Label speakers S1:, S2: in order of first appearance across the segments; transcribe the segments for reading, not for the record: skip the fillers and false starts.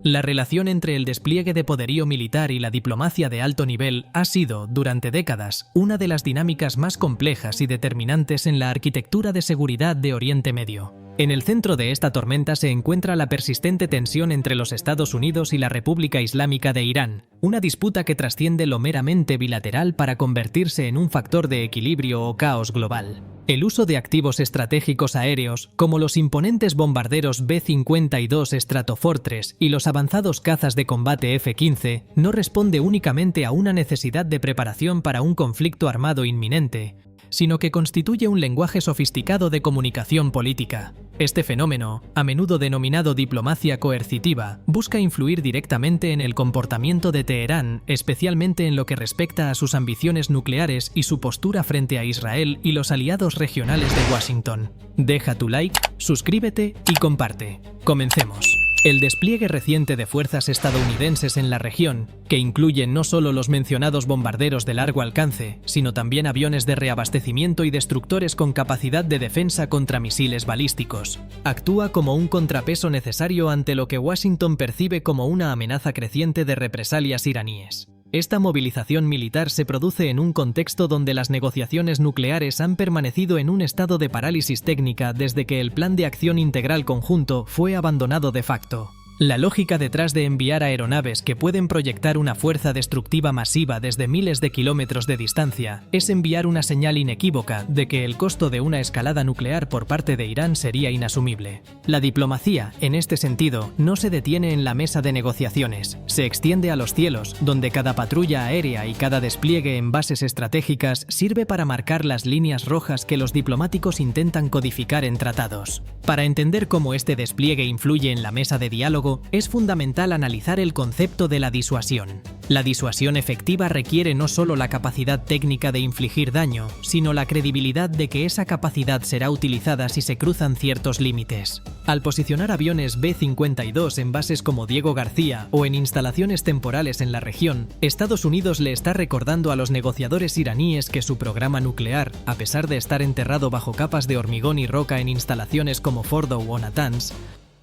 S1: La relación entre el despliegue de poderío militar y la diplomacia de alto nivel ha sido, durante décadas, una de las dinámicas más complejas y determinantes en la arquitectura de seguridad de Oriente Medio. En el centro de esta tormenta se encuentra la persistente tensión entre los Estados Unidos y la República Islámica de Irán, una disputa que trasciende lo meramente bilateral para convertirse en un factor de equilibrio o caos global. El uso de activos estratégicos aéreos, como los imponentes bombarderos B-52 Stratofortress y los avanzados cazas de combate F-15, no responde únicamente a una necesidad de preparación para un conflicto armado inminente, sino que constituye un lenguaje sofisticado de comunicación política. Este fenómeno, a menudo denominado diplomacia coercitiva, busca influir directamente en el comportamiento de Teherán, especialmente en lo que respecta a sus ambiciones nucleares y su postura frente a Israel y los aliados regionales de Washington. Deja tu like, suscríbete y comparte. Comencemos. El despliegue reciente de fuerzas estadounidenses en la región, que incluyen no solo los mencionados bombarderos de largo alcance, sino también aviones de reabastecimiento y destructores con capacidad de defensa contra misiles balísticos, actúa como un contrapeso necesario ante lo que Washington percibe como una amenaza creciente de represalias iraníes. Esta movilización militar se produce en un contexto donde las negociaciones nucleares han permanecido en un estado de parálisis técnica desde que el Plan de Acción Integral Conjunto fue abandonado de facto. La lógica detrás de enviar aeronaves que pueden proyectar una fuerza destructiva masiva desde miles de kilómetros de distancia es enviar una señal inequívoca de que el costo de una escalada nuclear por parte de Irán sería inasumible. La diplomacia, en este sentido, no se detiene en la mesa de negociaciones, se extiende a los cielos, donde cada patrulla aérea y cada despliegue en bases estratégicas sirve para marcar las líneas rojas que los diplomáticos intentan codificar en tratados. Para entender cómo este despliegue influye en la mesa de diálogo, es fundamental analizar el concepto de la disuasión. La disuasión efectiva requiere no solo la capacidad técnica de infligir daño, sino la credibilidad de que esa capacidad será utilizada si se cruzan ciertos límites. Al posicionar aviones B-52 en bases como Diego García o en instalaciones temporales en la región, Estados Unidos le está recordando a los negociadores iraníes que su programa nuclear, a pesar de estar enterrado bajo capas de hormigón y roca en instalaciones como Fordow o Natanz,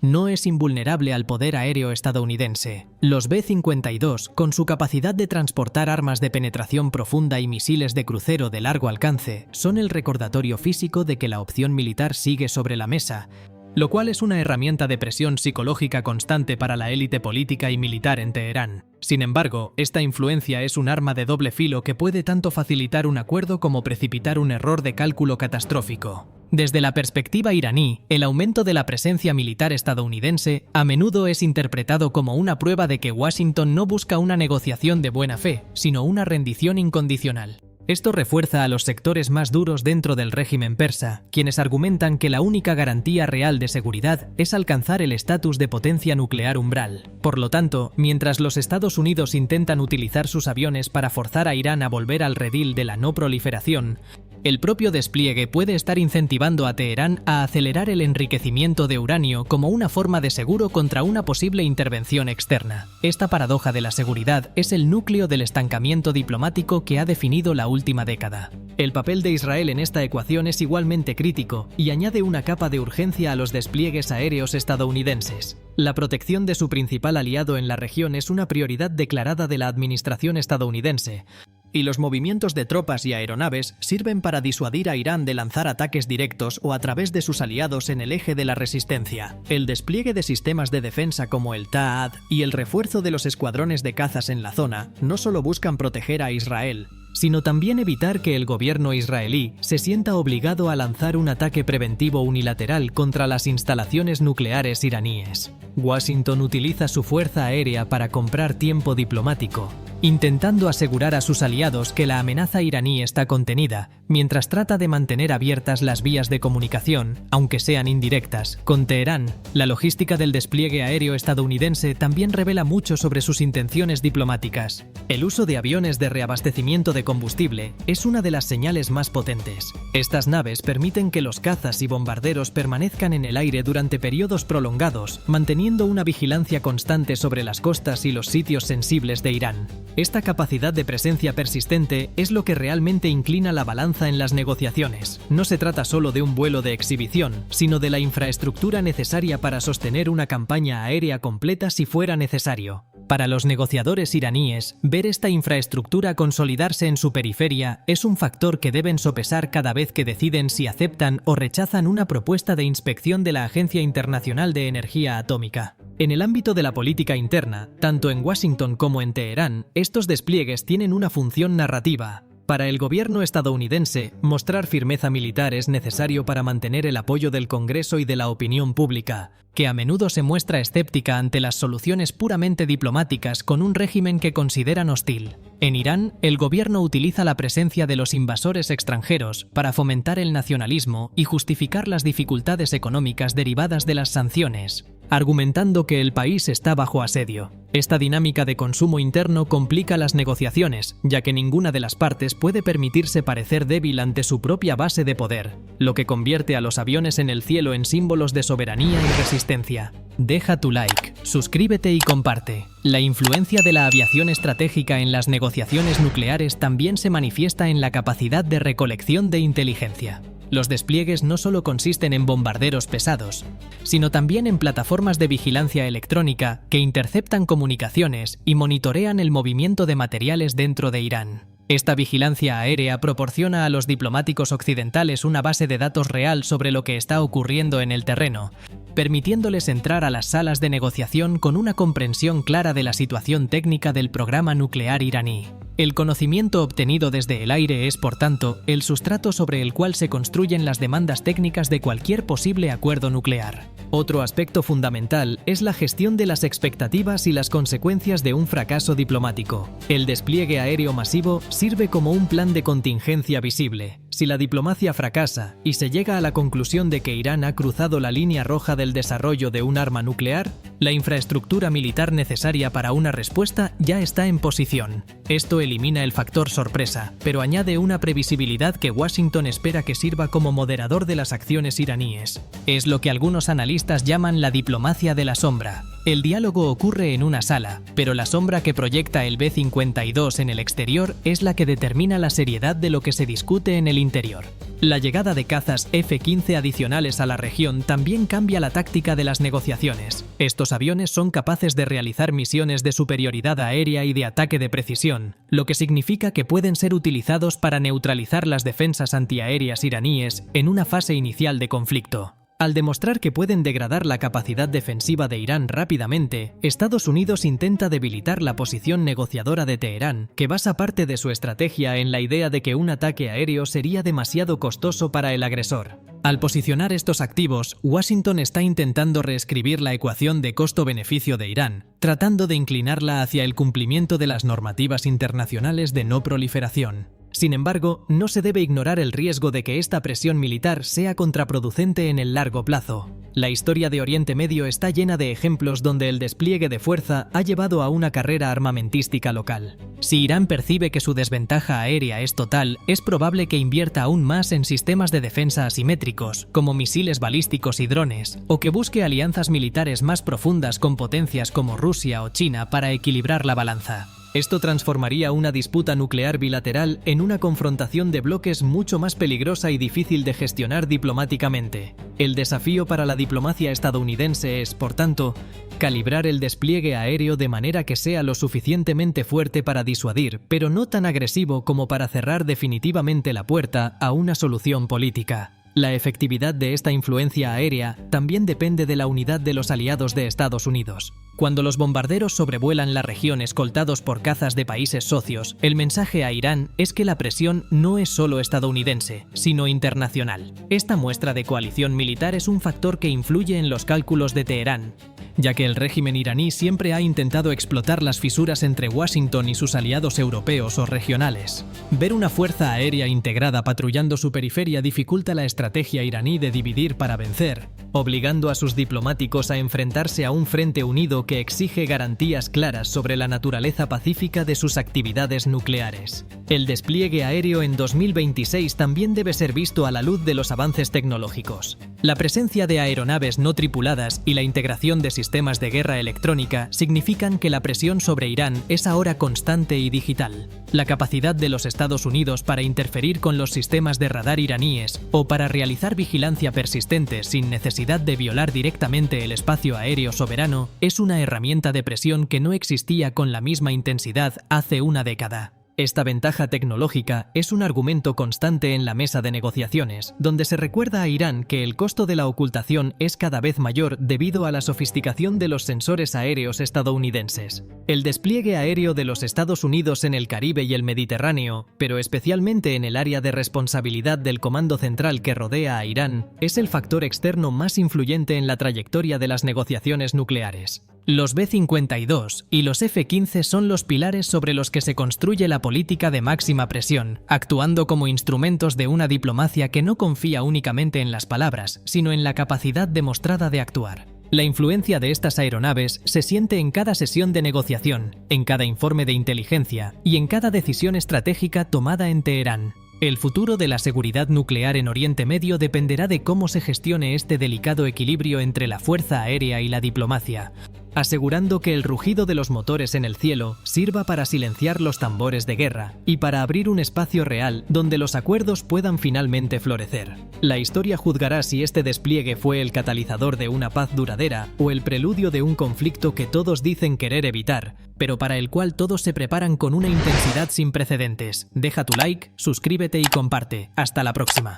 S1: no es invulnerable al poder aéreo estadounidense. Los B-52, con su capacidad de transportar armas de penetración profunda y misiles de crucero de largo alcance, son el recordatorio físico de que la opción militar sigue sobre la mesa, lo cual es una herramienta de presión psicológica constante para la élite política y militar en Teherán. Sin embargo, esta influencia es un arma de doble filo que puede tanto facilitar un acuerdo como precipitar un error de cálculo catastrófico. Desde la perspectiva iraní, el aumento de la presencia militar estadounidense a menudo es interpretado como una prueba de que Washington no busca una negociación de buena fe, sino una rendición incondicional. Esto refuerza a los sectores más duros dentro del régimen persa, quienes argumentan que la única garantía real de seguridad es alcanzar el estatus de potencia nuclear umbral. Por lo tanto, mientras los Estados Unidos intentan utilizar sus aviones para forzar a Irán a volver al redil de la no proliferación, el propio despliegue puede estar incentivando a Teherán a acelerar el enriquecimiento de uranio como una forma de seguro contra una posible intervención externa. Esta paradoja de la seguridad es el núcleo del estancamiento diplomático que ha definido la última década. El papel de Israel en esta ecuación es igualmente crítico y añade una capa de urgencia a los despliegues aéreos estadounidenses. La protección de su principal aliado en la región es una prioridad declarada de la administración estadounidense, y los movimientos de tropas y aeronaves sirven para disuadir a Irán de lanzar ataques directos o a través de sus aliados en el eje de la resistencia. El despliegue de sistemas de defensa como el TAAD y el refuerzo de los escuadrones de cazas en la zona no solo buscan proteger a Israel, sino también evitar que el gobierno israelí se sienta obligado a lanzar un ataque preventivo unilateral contra las instalaciones nucleares iraníes. Washington utiliza su fuerza aérea para comprar tiempo diplomático, intentando asegurar a sus aliados que la amenaza iraní está contenida, mientras trata de mantener abiertas las vías de comunicación, aunque sean indirectas, con Teherán. La logística del despliegue aéreo estadounidense también revela mucho sobre sus intenciones diplomáticas. El uso de aviones de reabastecimiento de combustible es una de las señales más potentes. Estas naves permiten que los cazas y bombarderos permanezcan en el aire durante periodos prolongados, manteniendo una vigilancia constante sobre las costas y los sitios sensibles de Irán. Esta capacidad de presencia persistente es lo que realmente inclina la balanza en las negociaciones. No se trata solo de un vuelo de exhibición, sino de la infraestructura necesaria para sostener una campaña aérea completa si fuera necesario. Para los negociadores iraníes, ver esta infraestructura consolidarse en su periferia es un factor que deben sopesar cada vez que deciden si aceptan o rechazan una propuesta de inspección de la Agencia Internacional de Energía Atómica. En el ámbito de la política interna, tanto en Washington como en Teherán, estos despliegues tienen una función narrativa. Para el gobierno estadounidense, mostrar firmeza militar es necesario para mantener el apoyo del Congreso y de la opinión pública, que a menudo se muestra escéptica ante las soluciones puramente diplomáticas con un régimen que consideran hostil. En Irán, el gobierno utiliza la presencia de los invasores extranjeros para fomentar el nacionalismo y justificar las dificultades económicas derivadas de las sanciones, argumentando que el país está bajo asedio. Esta dinámica de consumo interno complica las negociaciones, ya que ninguna de las partes puede permitirse parecer débil ante su propia base de poder, lo que convierte a los aviones en el cielo en símbolos de soberanía y resistencia. Deja tu like, suscríbete y comparte. La influencia de la aviación estratégica en las negociaciones nucleares también se manifiesta en la capacidad de recolección de inteligencia. Los despliegues no solo consisten en bombarderos pesados, sino también en plataformas de vigilancia electrónica que interceptan comunicaciones y monitorean el movimiento de materiales dentro de Irán. Esta vigilancia aérea proporciona a los diplomáticos occidentales una base de datos real sobre lo que está ocurriendo en el terreno, permitiéndoles entrar a las salas de negociación con una comprensión clara de la situación técnica del programa nuclear iraní. El conocimiento obtenido desde el aire es, por tanto, el sustrato sobre el cual se construyen las demandas técnicas de cualquier posible acuerdo nuclear. Otro aspecto fundamental es la gestión de las expectativas y las consecuencias de un fracaso diplomático. El despliegue aéreo masivo sirve como un plan de contingencia visible. Si la diplomacia fracasa y se llega a la conclusión de que Irán ha cruzado la línea roja del desarrollo de un arma nuclear, la infraestructura militar necesaria para una respuesta ya está en posición. Esto elimina el factor sorpresa, pero añade una previsibilidad que Washington espera que sirva como moderador de las acciones iraníes. Es lo que algunos analistas llaman la diplomacia de la sombra. El diálogo ocurre en una sala, pero la sombra que proyecta el B-52 en el exterior es la que determina la seriedad de lo que se discute en el interior. La llegada de cazas F-15 adicionales a la región también cambia la táctica de las negociaciones. Estos aviones son capaces de realizar misiones de superioridad aérea y de ataque de precisión, lo que significa que pueden ser utilizados para neutralizar las defensas antiaéreas iraníes en una fase inicial de conflicto. Al demostrar que pueden degradar la capacidad defensiva de Irán rápidamente, Estados Unidos intenta debilitar la posición negociadora de Teherán, que basa parte de su estrategia en la idea de que un ataque aéreo sería demasiado costoso para el agresor. Al posicionar estos activos, Washington está intentando reescribir la ecuación de costo-beneficio de Irán, tratando de inclinarla hacia el cumplimiento de las normativas internacionales de no proliferación. Sin embargo, no se debe ignorar el riesgo de que esta presión militar sea contraproducente en el largo plazo. La historia de Oriente Medio está llena de ejemplos donde el despliegue de fuerza ha llevado a una carrera armamentística local. Si Irán percibe que su desventaja aérea es total, es probable que invierta aún más en sistemas de defensa asimétricos, como misiles balísticos y drones, o que busque alianzas militares más profundas con potencias como Rusia o China para equilibrar la balanza. Esto transformaría una disputa nuclear bilateral en una confrontación de bloques mucho más peligrosa y difícil de gestionar diplomáticamente. El desafío para la diplomacia estadounidense es, por tanto, calibrar el despliegue aéreo de manera que sea lo suficientemente fuerte para disuadir, pero no tan agresivo como para cerrar definitivamente la puerta a una solución política. La efectividad de esta influencia aérea también depende de la unidad de los aliados de Estados Unidos. Cuando los bombarderos sobrevuelan la región escoltados por cazas de países socios, el mensaje a Irán es que la presión no es solo estadounidense, sino internacional. Esta muestra de coalición militar es un factor que influye en los cálculos de Teherán, ya que el régimen iraní siempre ha intentado explotar las fisuras entre Washington y sus aliados europeos o regionales. Ver una fuerza aérea integrada patrullando su periferia dificulta la estrategia iraní de dividir para vencer, obligando a sus diplomáticos a enfrentarse a un frente unido que exige garantías claras sobre la naturaleza pacífica de sus actividades nucleares. El despliegue aéreo en 2026 también debe ser visto a la luz de los avances tecnológicos. La presencia de aeronaves no tripuladas y la integración de sistemas de guerra electrónica significan que la presión sobre Irán es ahora constante y digital. La capacidad de los Estados Unidos para interferir con los sistemas de radar iraníes o para realizar vigilancia persistente sin necesidad de violar directamente el espacio aéreo soberano es una herramienta de presión que no existía con la misma intensidad hace una década. Esta ventaja tecnológica es un argumento constante en la mesa de negociaciones, donde se recuerda a Irán que el costo de la ocultación es cada vez mayor debido a la sofisticación de los sensores aéreos estadounidenses. El despliegue aéreo de los Estados Unidos en el Caribe y el Mediterráneo, pero especialmente en el área de responsabilidad del Comando Central que rodea a Irán, es el factor externo más influyente en la trayectoria de las negociaciones nucleares. Los B-52 y los F-15 son los pilares sobre los que se construye la política de máxima presión, actuando como instrumentos de una diplomacia que no confía únicamente en las palabras, sino en la capacidad demostrada de actuar. La influencia de estas aeronaves se siente en cada sesión de negociación, en cada informe de inteligencia y en cada decisión estratégica tomada en Teherán. El futuro de la seguridad nuclear en Oriente Medio dependerá de cómo se gestione este delicado equilibrio entre la fuerza aérea y la diplomacia, asegurando que el rugido de los motores en el cielo sirva para silenciar los tambores de guerra y para abrir un espacio real donde los acuerdos puedan finalmente florecer. La historia juzgará si este despliegue fue el catalizador de una paz duradera o el preludio de un conflicto que todos dicen querer evitar, pero para el cual todos se preparan con una intensidad sin precedentes. Deja tu like, suscríbete y comparte. Hasta la próxima.